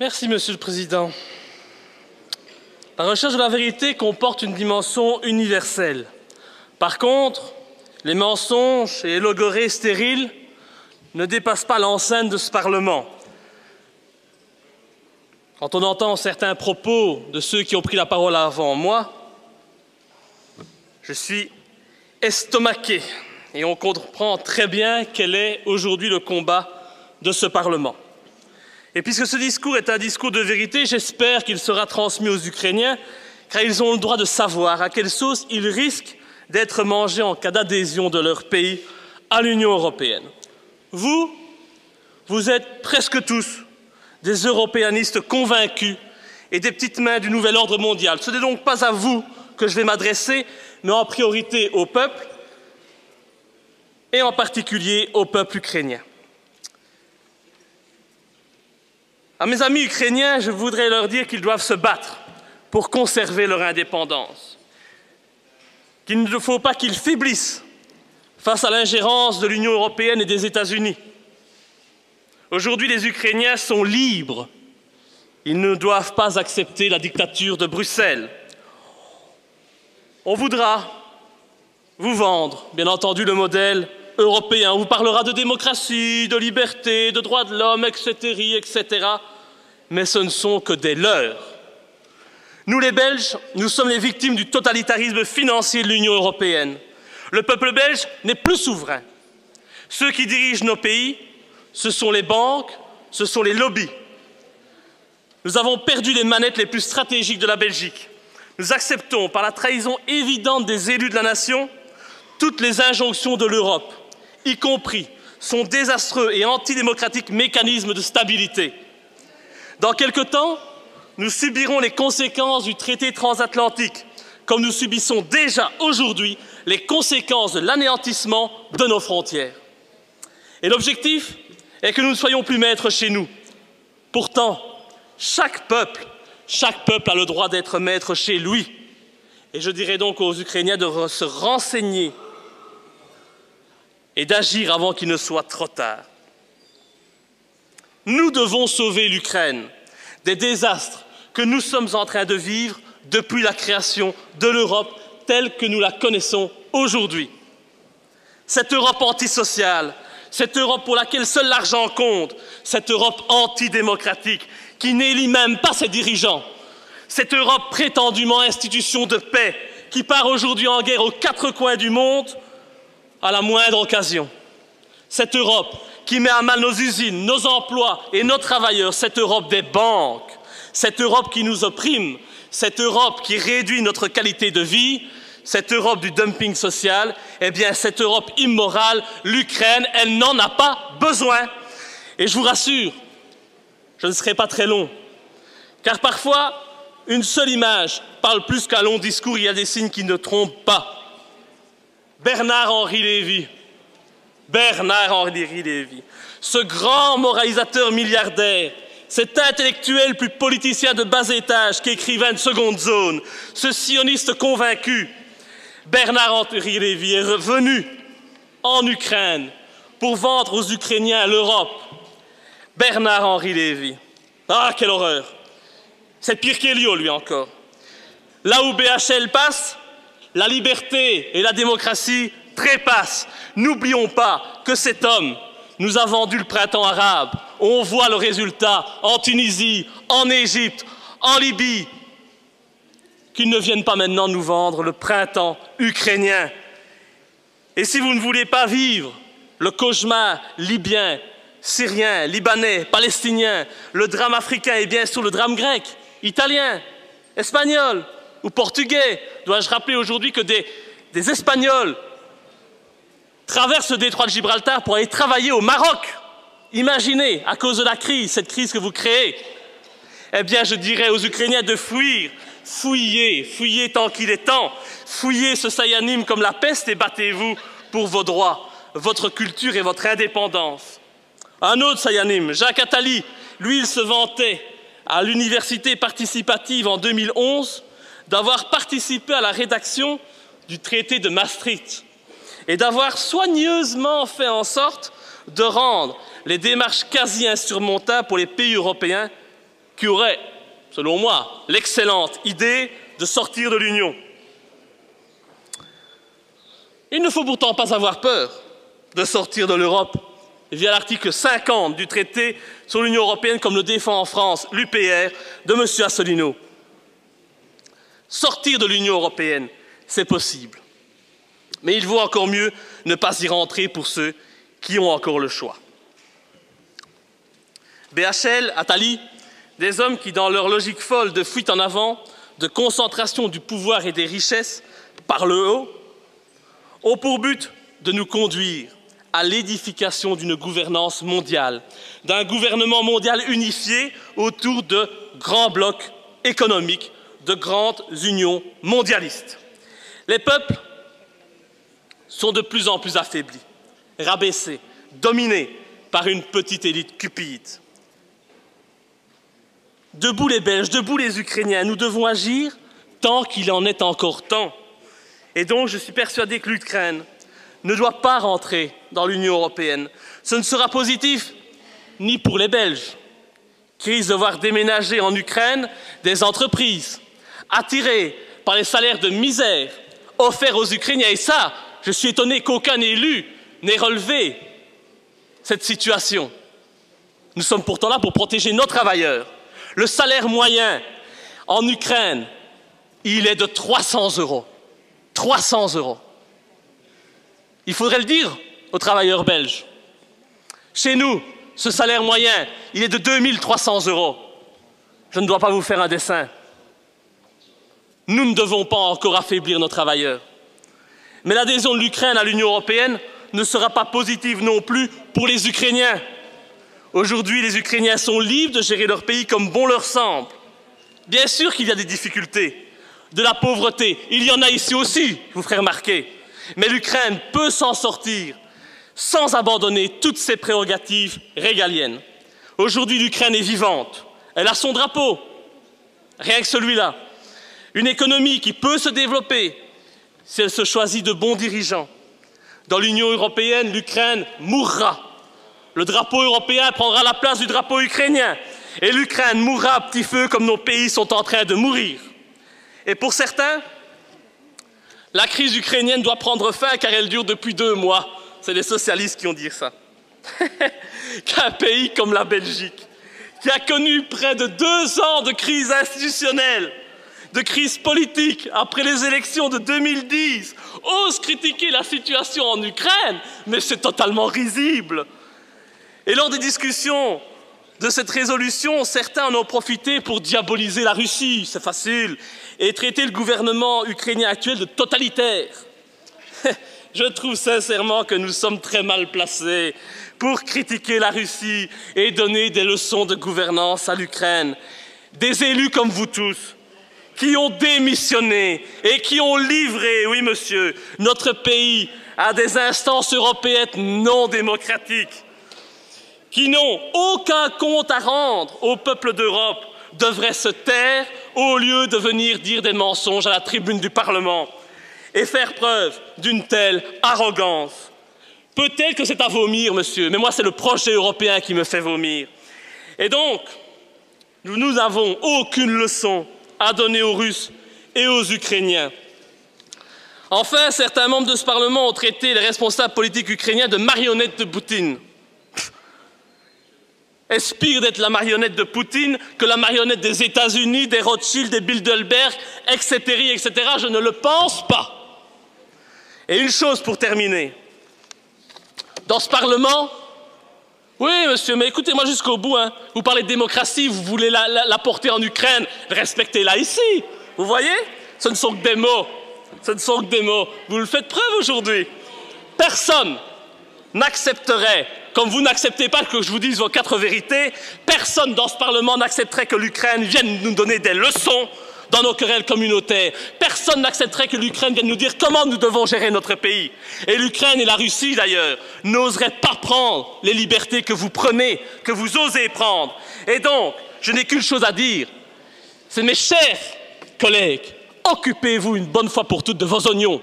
Merci, Monsieur le Président. La recherche de la vérité comporte une dimension universelle. Par contre, les mensonges et les logorrhées stériles ne dépassent pas l'enceinte de ce Parlement. Quand on entend certains propos de ceux qui ont pris la parole avant moi, je suis estomaqué et on comprend très bien quel est aujourd'hui le combat de ce Parlement. Et puisque ce discours est un discours de vérité, j'espère qu'il sera transmis aux Ukrainiens, car ils ont le droit de savoir à quelle sauce ils risquent d'être mangés en cas d'adhésion de leur pays à l'Union européenne. Vous êtes presque tous des européanistes convaincus et des petites mains du nouvel ordre mondial. Ce n'est donc pas à vous que je vais m'adresser, mais en priorité au peuple, et en particulier au peuple ukrainien. À mes amis ukrainiens, je voudrais leur dire qu'ils doivent se battre pour conserver leur indépendance, qu'il ne faut pas qu'ils faiblissent face à l'ingérence de l'Union européenne et des États-Unis. Aujourd'hui, les Ukrainiens sont libres. Ils ne doivent pas accepter la dictature de Bruxelles. On voudra vous vendre, bien entendu, le modèle européen. On vous parlera de démocratie, de liberté, de droits de l'homme, etc. Mais ce ne sont que des leurres. Nous, les Belges, nous sommes les victimes du totalitarisme financier de l'Union européenne. Le peuple belge n'est plus souverain. Ceux qui dirigent nos pays, ce sont les banques, ce sont les lobbies. Nous avons perdu les manettes les plus stratégiques de la Belgique. Nous acceptons, par la trahison évidente des élus de la nation, toutes les injonctions de l'Europe, y compris son désastreux et antidémocratique mécanisme de stabilité. Dans quelque temps, nous subirons les conséquences du traité transatlantique, comme nous subissons déjà aujourd'hui les conséquences de l'anéantissement de nos frontières. Et l'objectif est que nous ne soyons plus maîtres chez nous. Pourtant, chaque peuple a le droit d'être maître chez lui. Et je dirais donc aux Ukrainiens de se renseigner et d'agir avant qu'il ne soit trop tard. Nous devons sauver l'Ukraine des désastres que nous sommes en train de vivre depuis la création de l'Europe telle que nous la connaissons aujourd'hui. Cette Europe antisociale, cette Europe pour laquelle seul l'argent compte, cette Europe antidémocratique qui n'élit même pas ses dirigeants, cette Europe prétendument institution de paix qui part aujourd'hui en guerre aux quatre coins du monde à la moindre occasion. Cette Europe qui met à mal nos usines, nos emplois et nos travailleurs, cette Europe des banques, cette Europe qui nous opprime, cette Europe qui réduit notre qualité de vie, cette Europe du dumping social, eh bien cette Europe immorale, l'Ukraine, elle n'en a pas besoin. Et je vous rassure, je ne serai pas très long, car parfois, une seule image parle plus qu'un long discours, il y a des signes qui ne trompent pas. Bernard-Henri Lévy, ce grand moralisateur milliardaire, cet intellectuel plus politicien de bas étage qu'écrivain de seconde zone, ce sioniste convaincu, Bernard-Henri Lévy est revenu en Ukraine pour vendre aux Ukrainiens l'Europe. Bernard-Henri Lévy. Ah, quelle horreur! C'est pire qu'Elio, lui encore. Là où BHL passe, la liberté et la démocratie trépassent. N'oublions pas que cet homme nous a vendu le printemps arabe. On voit le résultat en Tunisie, en Égypte, en Libye. Qu'ils ne viennent pas maintenant nous vendre le printemps ukrainien. Et si vous ne voulez pas vivre le cauchemar libyen, syrien, libanais, palestinien, le drame africain et bien sûr le drame grec, italien, espagnol ou portugais, dois-je rappeler aujourd'hui que des Espagnols traversent le détroit de Gibraltar pour aller travailler au Maroc. Imaginez, à cause de la crise, cette crise que vous créez. Eh bien, je dirais aux Ukrainiens de fuir, fuyez tant qu'il est temps, fuyez ce Sayanim comme la peste et battez-vous pour vos droits, votre culture et votre indépendance. Un autre Sayanim, Jacques Attali, lui, il se vantait à l'université participative en 2011 d'avoir participé à la rédaction du traité de Maastricht et d'avoir soigneusement fait en sorte de rendre les démarches quasi insurmontables pour les pays européens qui aurait, selon moi, l'excellente idée de sortir de l'Union. Il ne faut pourtant pas avoir peur de sortir de l'Europe via l'article 50 du traité sur l'Union européenne, comme le défend en France l'UPR de M. Asselineau. Sortir de l'Union européenne, c'est possible. Mais il vaut encore mieux ne pas y rentrer pour ceux qui ont encore le choix. BHL, Attali, des hommes qui, dans leur logique folle de fuite en avant, de concentration du pouvoir et des richesses par le haut, ont pour but de nous conduire à l'édification d'une gouvernance mondiale, d'un gouvernement mondial unifié autour de grands blocs économiques, de grandes unions mondialistes. Les peuples sont de plus en plus affaiblis, rabaissés, dominés par une petite élite cupide. Debout les Belges, debout les Ukrainiens, nous devons agir tant qu'il en est encore temps. Et donc, je suis persuadé que l'Ukraine ne doit pas rentrer dans l'Union européenne. Ce ne sera positif ni pour les Belges, qui risquent de voir déménager en Ukraine des entreprises attirées par les salaires de misère offerts aux Ukrainiens. Et ça, je suis étonné qu'aucun élu n'ait relevé cette situation. Nous sommes pourtant là pour protéger nos travailleurs. Le salaire moyen en Ukraine, il est de 300 €. 300 €. Il faudrait le dire aux travailleurs belges. Chez nous, ce salaire moyen, il est de 2300 €. Je ne dois pas vous faire un dessin. Nous ne devons pas encore affaiblir nos travailleurs. Mais l'adhésion de l'Ukraine à l'Union européenne ne sera pas positive non plus pour les Ukrainiens. Aujourd'hui, les Ukrainiens sont libres de gérer leur pays comme bon leur semble. Bien sûr qu'il y a des difficultés, de la pauvreté. Il y en a ici aussi, je vous ferai remarquer. Mais l'Ukraine peut s'en sortir sans abandonner toutes ses prérogatives régaliennes. Aujourd'hui, l'Ukraine est vivante. Elle a son drapeau, rien que celui-là. Une économie qui peut se développer si elle se choisit de bons dirigeants. Dans l'Union européenne, l'Ukraine mourra. Le drapeau européen prendra la place du drapeau ukrainien. Et l'Ukraine mourra à petit feu comme nos pays sont en train de mourir. Et pour certains, la crise ukrainienne doit prendre fin car elle dure depuis 2 mois. C'est les socialistes qui ont dit ça. Qu'un pays comme la Belgique, qui a connu près de 2 ans de crise institutionnelle, de crise politique après les élections de 2010, ose critiquer la situation en Ukraine, mais c'est totalement risible. Et lors des discussions de cette résolution, certains en ont profité pour diaboliser la Russie, c'est facile, et traiter le gouvernement ukrainien actuel de totalitaire. Je trouve sincèrement que nous sommes très mal placés pour critiquer la Russie et donner des leçons de gouvernance à l'Ukraine. Des élus comme vous tous, qui ont démissionné et qui ont livré, oui monsieur, notre pays à des instances européennes non démocratiques, qui n'ont aucun compte à rendre au peuple d'Europe, devraient se taire au lieu de venir dire des mensonges à la tribune du Parlement et faire preuve d'une telle arrogance. Peut-être que c'est à vomir, monsieur, mais moi c'est le projet européen qui me fait vomir. Et donc, nous n'avons aucune leçon à donner aux Russes et aux Ukrainiens. Enfin, certains membres de ce Parlement ont traité les responsables politiques ukrainiens de marionnettes de Poutine. Est-ce pire d'être la marionnette de Poutine que la marionnette des États-Unis, des Rothschild, des Bilderberg, etc., etc. Je ne le pense pas. Et une chose pour terminer. Dans ce Parlement, oui, monsieur, mais écoutez-moi jusqu'au bout. Hein. Vous parlez de démocratie, vous voulez la porter en Ukraine, respectez-la ici. Vous voyez? Ce ne sont que des mots. Ce ne sont que des mots. Vous le faites preuve aujourd'hui. Personne n'accepterait, comme vous n'acceptez pas que je vous dise vos 4 vérités, personne dans ce Parlement n'accepterait que l'Ukraine vienne nous donner des leçons dans nos querelles communautaires. Personne n'accepterait que l'Ukraine vienne nous dire comment nous devons gérer notre pays. Et l'Ukraine et la Russie, d'ailleurs, n'oseraient pas prendre les libertés que vous prenez, que vous osez prendre. Et donc, je n'ai qu'une chose à dire. C'est mes chers collègues, occupez-vous une bonne fois pour toutes de vos oignons.